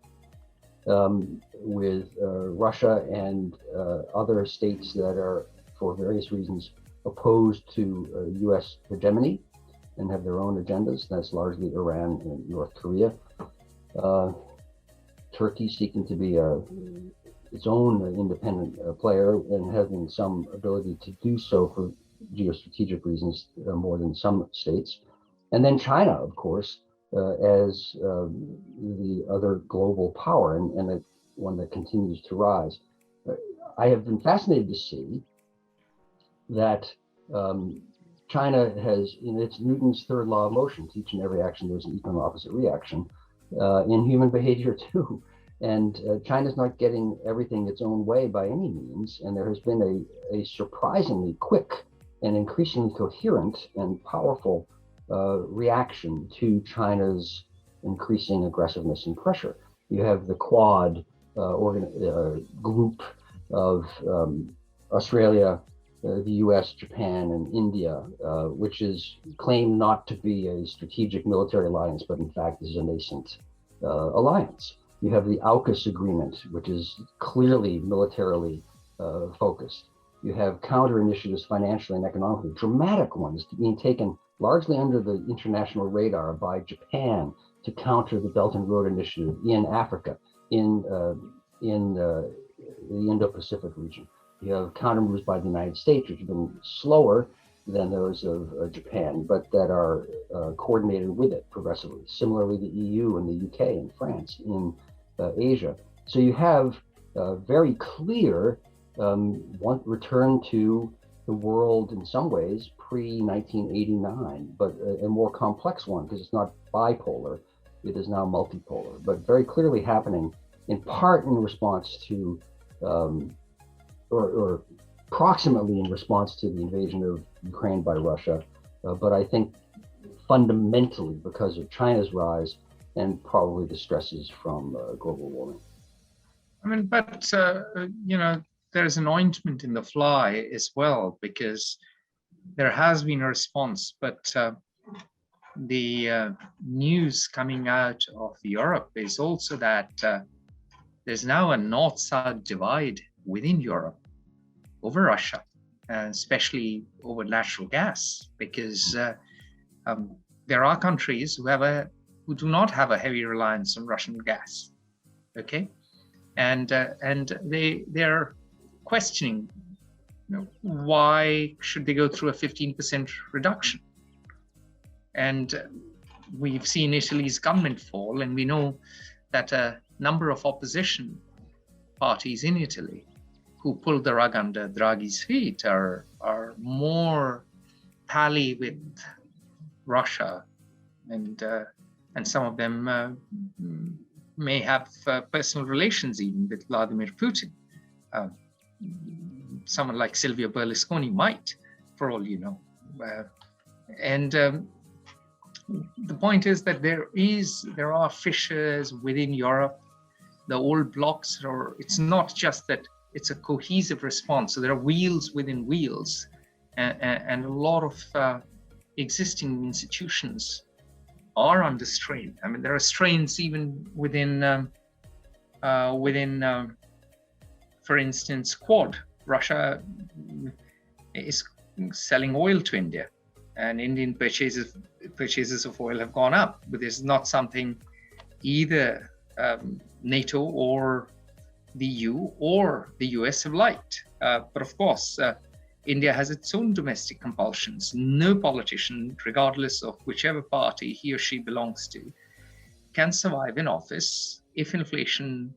with Russia and other states that are, for various reasons, opposed to U.S. hegemony and have their own agendas. That's largely Iran and North Korea. Turkey seeking to be its own independent player and having some ability to do so for geostrategic reasons more than some states. And then China, of course, as the other global power and one that continues to rise. I have been fascinated to see that China has, in its Newton's third law of motion, to each and every action there's an equal and opposite reaction, in human behavior too. And China's not getting everything its own way by any means. And there has been a surprisingly quick and increasingly coherent and powerful reaction to China's increasing aggressiveness and pressure. You have the Quad group of Australia, the US, Japan, and India, which is claimed not to be a strategic military alliance, but in fact is a nascent alliance. You have the AUKUS agreement, which is clearly militarily focused. You have counter initiatives financially and economically, dramatic ones being taken largely under the international radar by Japan to counter the Belt and Road Initiative in Africa, in the Indo-Pacific region. You have counter moves by the United States, which have been slower than those of Japan, but that are coordinated with it progressively. Similarly, the EU and the UK and France in Asia. So you have very clear return to the world in some ways pre-1989, but a more complex one because it's not bipolar, it is now multipolar, but very clearly happening in part in response to, or approximately in response to the invasion of Ukraine by Russia, but I think fundamentally because of China's rise and probably the stresses from global warming. I mean, but, there's an ointment in the fly as well, because there has been a response, but the news coming out of Europe is also that there's now a north-south divide within Europe over Russia, especially over natural gas, because there are countries who do not have a heavy reliance on Russian gas, okay, and they're questioning, why should they go through a 15% reduction? And we've seen Italy's government fall, and we know that a number of opposition parties in Italy who pulled the rug under Draghi's feet are more pally with Russia, and some of them may have personal relations even with Vladimir Putin. Someone like Silvio Berlusconi might, for all you know. And the point is that there are fissures within Europe. The old blocks it's not just that it's a cohesive response. So there are wheels within wheels, and a lot of existing institutions are under strain. I mean, there are strains even within, for instance, Quad. Russia is selling oil to India, and Indian purchases of oil have gone up. But this is not something either NATO or the EU or the US have liked. But of course, India has its own domestic compulsions. No politician, regardless of whichever party he or she belongs to, can survive in office if inflation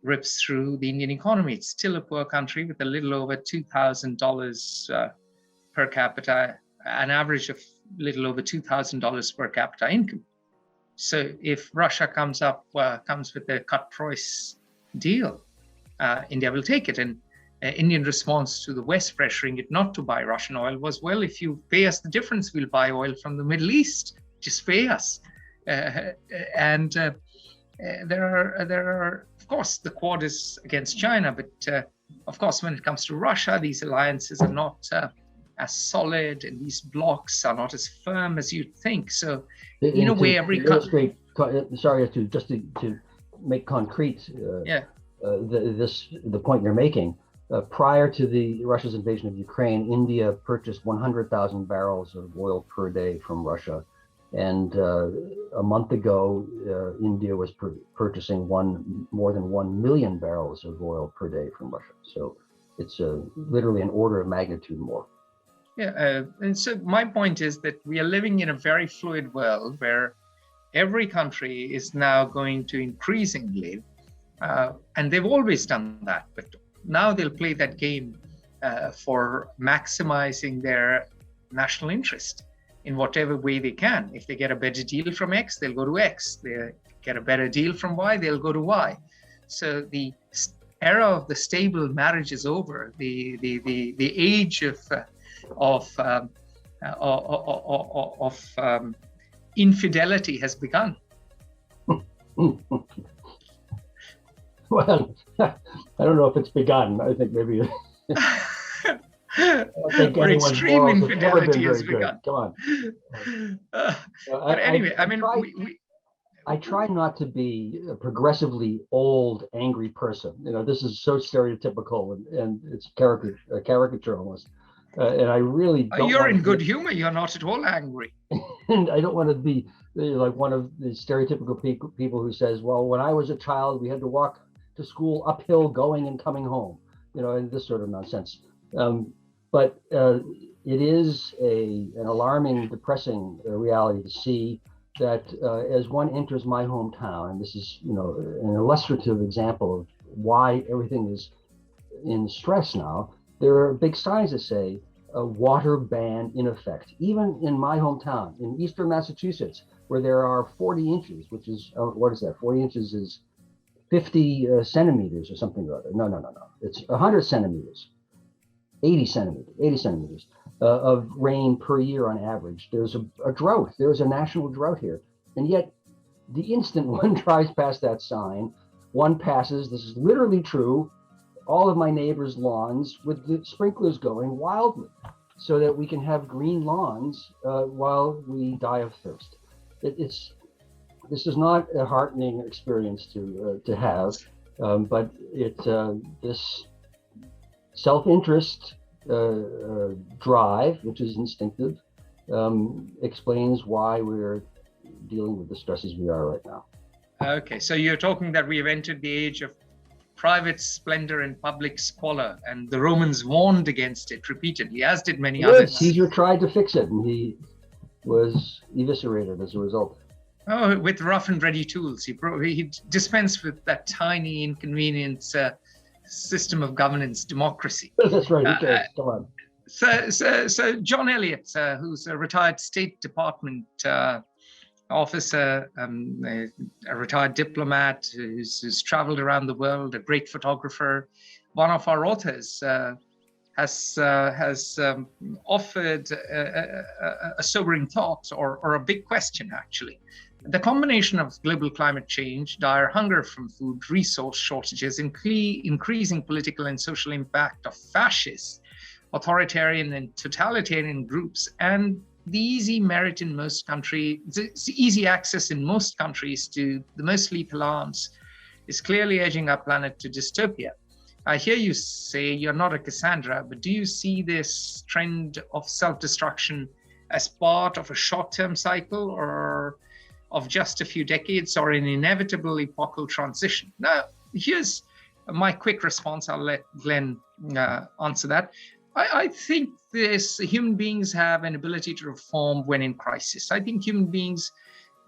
rips through the Indian economy. It's still a poor country with a little over $2,000 per capita, an average of little over $2,000 per capita income. So if Russia comes with a cut price deal, India will take it. And Indian response to the West pressuring it not to buy Russian oil was, well, if you pay us the difference, we'll buy oil from the Middle East. Just pay us. There are, of course, the Quad is against China, but of course, when it comes to Russia, these alliances are not as solid, and these blocks are not as firm as you'd think. So, in a way, every country. Sorry, to make concrete. The point you're making. Prior to Russia's invasion of Ukraine, India purchased 100,000 barrels of oil per day from Russia. And a month ago, India was purchasing more than 1 million barrels of oil per day from Russia. So it's literally an order of magnitude more. Yeah, and so my point is that we are living in a very fluid world where every country is now going to increasingly, and they've always done that, but now they'll play that game for maximizing their national interest in whatever way they can. If they get a better deal from X, they'll go to X. They get a better deal from Y, they'll go to Y. So the era of the stable marriage is over. The age of infidelity has begun. Well, I don't know if it's begun. I think maybe. Or extreme infidelity has begun. Come on. But anyway, I try not to be a progressively old, angry person. This is so stereotypical and it's caricature almost. And I really don't. You're in good humor. You're not at all angry. And I don't want to be like one of the stereotypical people who says, well, when I was a child, we had to walk to school uphill going and coming home, and this sort of nonsense. But it is an alarming, depressing reality to see that as one enters my hometown, and this is, an illustrative example of why everything is in stress now, there are big signs that say a water ban in effect, even in my hometown, in eastern Massachusetts, where there are 40 inches, which is, what is that? 40 inches is 50 centimeters or something or other. No. It's 100 centimeters, 80 centimeters of rain per year on average. There's a drought. There's a national drought here. And yet, the instant one drives past that sign, one passes, this is literally true, all of my neighbors' lawns with the sprinklers going wildly so that we can have green lawns while we die of thirst. This is not a heartening experience to have, but this self-interest drive, which is instinctive, explains why we're dealing with the stresses we are right now. Okay, so you're talking that we have entered the age of private splendor and public squalor, and the Romans warned against it repeatedly, as did many others. Caesar tried to fix it, and he was eviscerated as a result. Oh, with rough and ready tools. He dispensed with that tiny inconvenient system of governance, democracy. That's right. Okay, come on. So John Elliott, who's a retired State Department officer, a retired diplomat who's traveled around the world, a great photographer, one of our authors, has offered a sobering thought, or a big question, actually. The combination of global climate change, dire hunger from food, resource shortages, increasing political and social impact of fascist, authoritarian and totalitarian groups, and the easy merit in most countries, easy access in most countries to the most lethal arms, is clearly edging our planet to dystopia. I hear you say you're not a Cassandra, but do you see this trend of self-destruction as part of a short-term cycle, or of just a few decades, or an inevitable epochal transition? Now, here's my quick response. I'll let Glenn answer that. I think human beings have an ability to reform when in crisis. I think human beings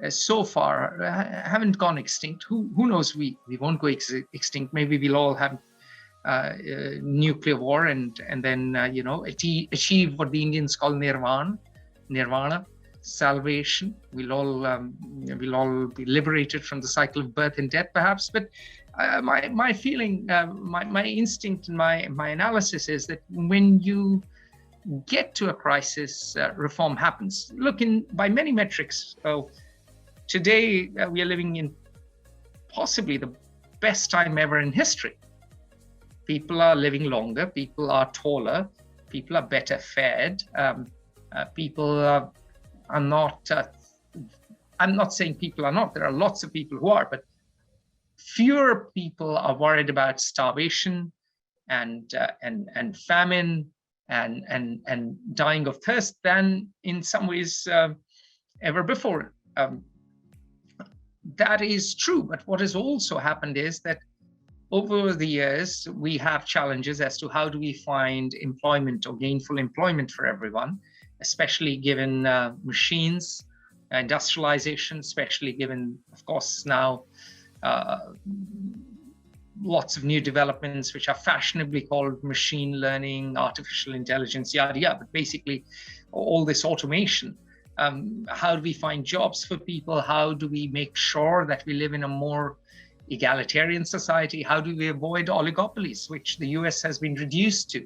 so far haven't gone extinct. Who knows? We won't go extinct. Maybe we'll all have nuclear war and then achieve what the Indians call nirvana, salvation. We'll all be liberated from the cycle of birth and death, perhaps. But my feeling, my instinct, and my analysis is that when you get to a crisis, reform happens. Look, by many metrics, today we are living in possibly the best time ever in history. People are living longer, people are taller, people are better fed, people are not, I'm not saying people are not, there are lots of people who are, but fewer people are worried about starvation and famine and dying of thirst than in some ways ever before. That is true, but what has also happened is that over the years, we have challenges as to how do we find employment or gainful employment for everyone, especially given machines, industrialization, especially given, of course, now lots of new developments which are fashionably called machine learning, artificial intelligence, yada yada, but basically all this automation. How do we find jobs for people? How do we make sure that we live in a more egalitarian society? How do we avoid oligopolies, which the US has been reduced to?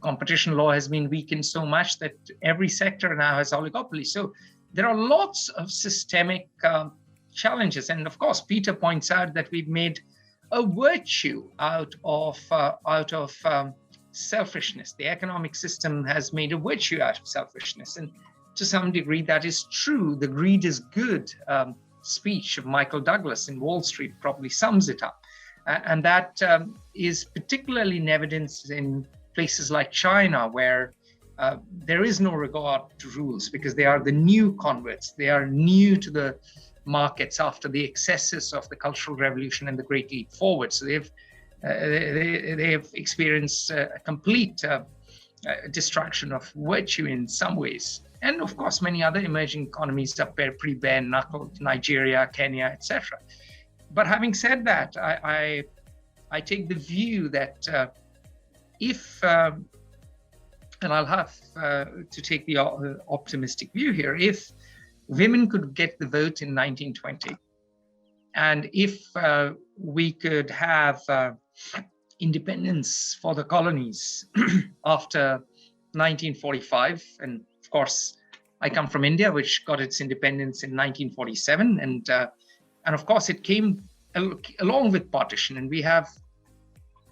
Competition law has been weakened so much that every sector now has oligopolies. So there are lots of systemic challenges. And of course, Peter points out that we've made a virtue out of selfishness. The economic system has made a virtue out of selfishness. And to some degree, that is true. The greed is good speech of Michael Douglas in Wall Street probably sums it up. And that is particularly in evidence in places like China, where there is no regard to rules because they are the new converts. They are new to the markets after the excesses of the Cultural Revolution and the Great Leap Forward. So they have experienced a complete destruction of virtue in some ways. And of course, many other emerging economies are pretty bare-knuckled, Nigeria, Kenya, etc. But having said that, I take the view that if, and I'll have to take the optimistic view here, if women could get the vote in 1920, and if we could have independence for the colonies after 1945, and of course, I come from India, which got its independence in 1947, and of course it came along with partition. And we have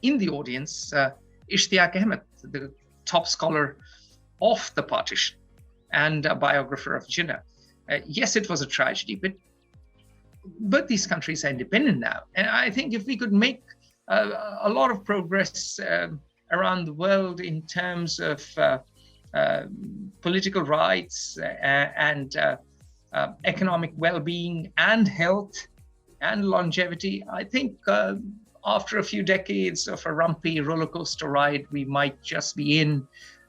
in the audience Ishtiaq Ahmed, the top scholar of the partition and a biographer of Jinnah. Yes, it was a tragedy, but these countries are independent now, and I think if we could make a lot of progress around the world in terms of political rights and economic well-being and health and longevity, I think after a few decades of a rumpy roller coaster ride, we might just be in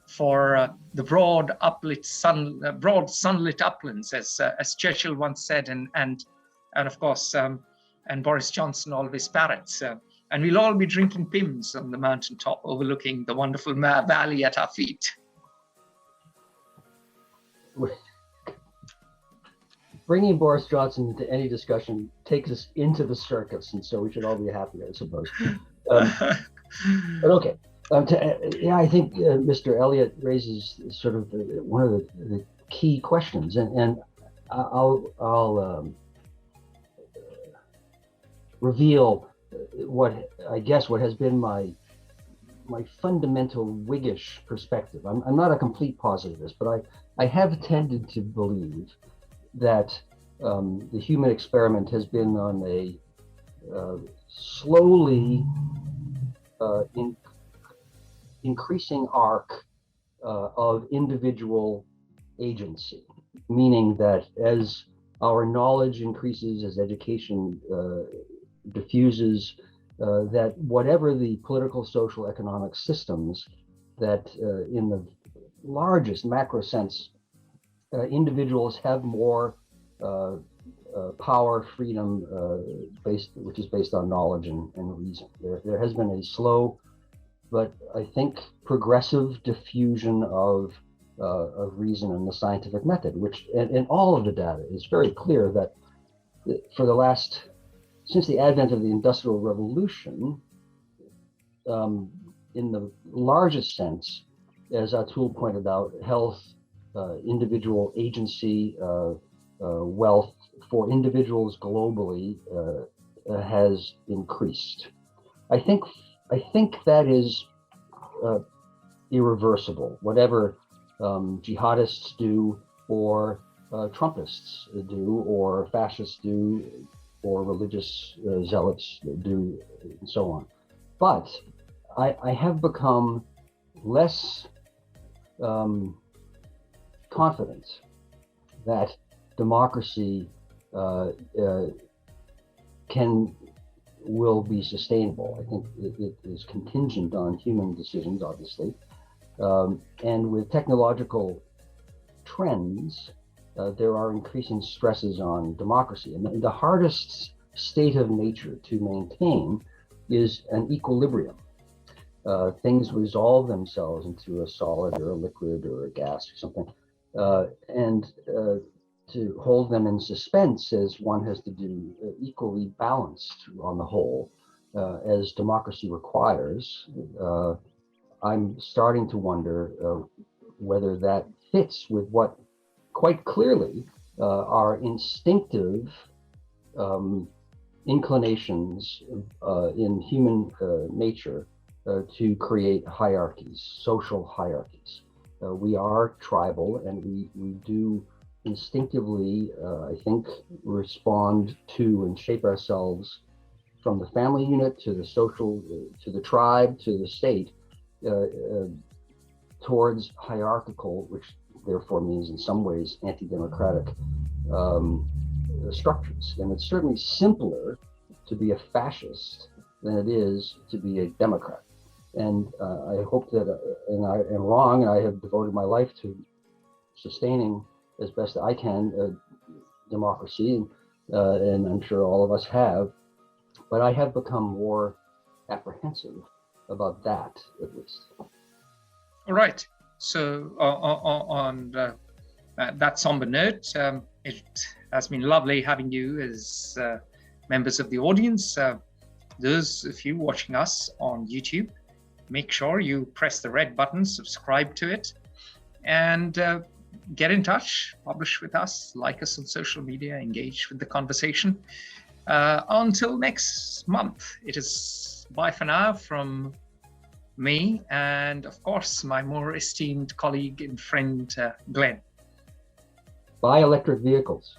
for the broad sunlit uplands, as Churchill once said, and of course, and Boris Johnson always parrots. And we'll all be drinking Pimm's on the mountaintop overlooking the wonderful valley at our feet. Bringing Boris Johnson into any discussion takes us into the circus, and so we should all be happy, I suppose. But okay, Yeah, I think Mr. Elliott raises sort of one of the key questions, and I'll reveal what has been my fundamental Whiggish perspective. I'm not a complete positivist, but I have tended to believe that the human experiment has been on a slowly increasing arc of individual agency, meaning that as our knowledge increases, as education diffuses, that whatever the political, social, economic systems that in the largest macro sense, individuals have more power, freedom, which is based on knowledge and reason. There has been a slow, but I think progressive diffusion of reason and the scientific method, which in all of the data is very clear that since the advent of the Industrial Revolution, in the largest sense, as Atul pointed out, health, individual agency, wealth for individuals globally has increased. I think that is irreversible. Whatever jihadists do, or Trumpists do, or fascists do, or religious zealots do, and so on. But I have become less confident that democracy will be sustainable. I think it is contingent on human decisions, obviously. And with technological trends, there are increasing stresses on democracy. And the hardest state of nature to maintain is an equilibrium. Things resolve themselves into a solid or a liquid or a gas or something. And to hold them in suspense, as one has to do, equally balanced on the whole, as democracy requires, I'm starting to wonder whether that fits with what quite clearly are instinctive inclinations in human nature to create hierarchies, social hierarchies. We are tribal, and we do instinctively, I think, respond to and shape ourselves from the family unit to the social, to the tribe, to the state, towards hierarchical, which therefore means in some ways anti-democratic structures. And it's certainly simpler to be a fascist than it is to be a Democrat. And I hope that, and I am wrong, and I have devoted my life to sustaining as best I can democracy, and I'm sure all of us have, but I have become more apprehensive about that, at least. All right. So on that somber note, it has been lovely having you as members of the audience. Those of you watching us on YouTube, make sure you press the red button, subscribe to it, and get in touch, publish with us, like us on social media, engage with the conversation. Until next month, it is bye for now from me and, of course, my more esteemed colleague and friend, Glenn. Buy electric vehicles.